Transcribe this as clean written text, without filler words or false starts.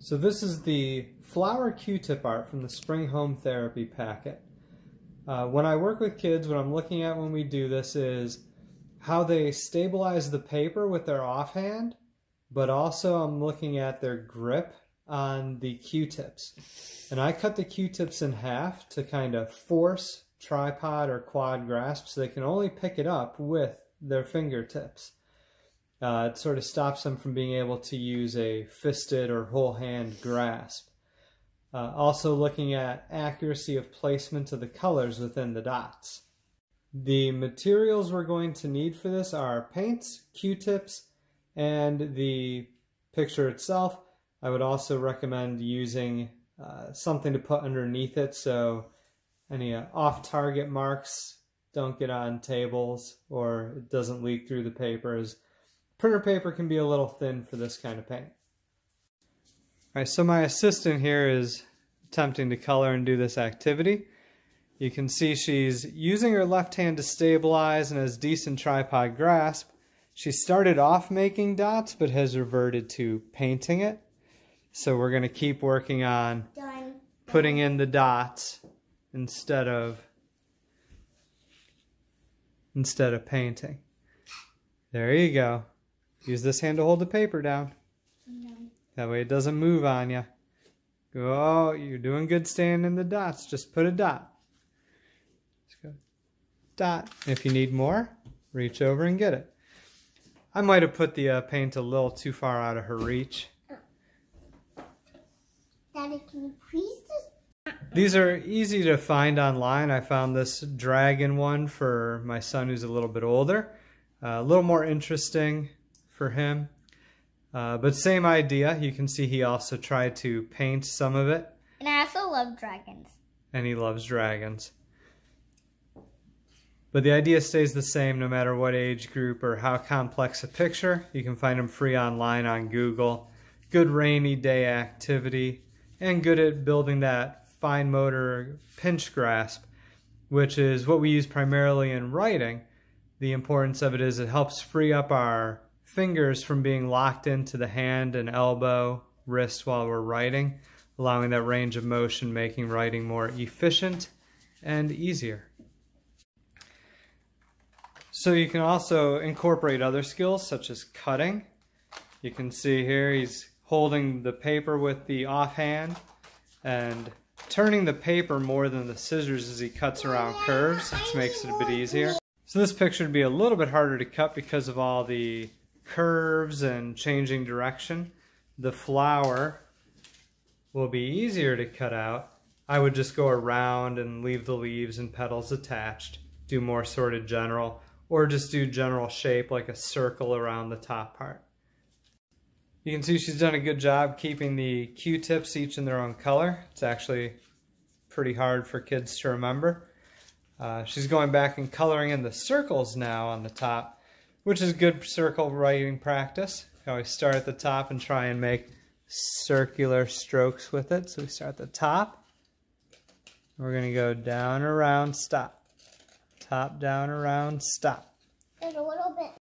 So this is the flower Q-tip art from the Spring Home Therapy packet. When I work with kids, what I'm looking at when we do this is how they stabilize the paper with their offhand, but also I'm looking at their grip on the Q-tips. And I cut the Q-tips in half to kind of force tripod or quad grasp so they can only pick it up with their fingertips. It sort of stops them from being able to use a fisted or whole hand grasp. Also looking at accuracy of placement of the colors within the dots. The materials we're going to need for this are paints, Q-tips, and the picture itself. I would also recommend using something to put underneath it so any off-target marks don't get on tables or it doesn't leak through the papers. Printer paper can be a little thin for this kind of paint. Alright, so my assistant here is attempting to color and do this activity. You can see she's using her left hand to stabilize and has decent tripod grasp. She started off making dots but has reverted to painting it. So we're going to keep working on putting in the dots instead of painting. There you go. Use this hand to hold the paper down. That way it doesn't move on you. Oh, you're doing good staying in the dots. Just put a dot. Just go dot. If you need more, reach over and get it. I might have put the paint a little too far out of her reach. Daddy, can you please just... These are easy to find online. I found this dragon one for my son who's a little bit older. A little more interesting for him. But same idea. You can see he also tried to paint some of it. And I also love dragons. And he loves dragons. But the idea stays the same no matter what age group or how complex a picture. You can find them free online on Google. Good rainy day activity. And good at building that fine motor pinch grasp, which is what we use primarily in writing. The importance of it is it helps free up our fingers from being locked into the hand and elbow, wrist while we're writing, allowing that range of motion, making writing more efficient and easier. So you can also incorporate other skills such as cutting. You can see here he's holding the paper with the offhand and turning the paper more than the scissors as he cuts around curves, which makes it a bit easier. So this picture would be a little bit harder to cut because of all the curves and changing direction. The flower will be easier to cut out. I would just go around and leave the leaves and petals attached, do more sort of general, or just do general shape like a circle around the top part. You can see she's done a good job keeping the Q-tips each in their own color. It's actually pretty hard for kids to remember. She's going back and coloring in the circles now on the top, which is good circle writing practice. You always start at the top and try and make circular strokes with it. So we start at the top. We're going to go down, around, stop. Top, down, around, stop. There's a little bit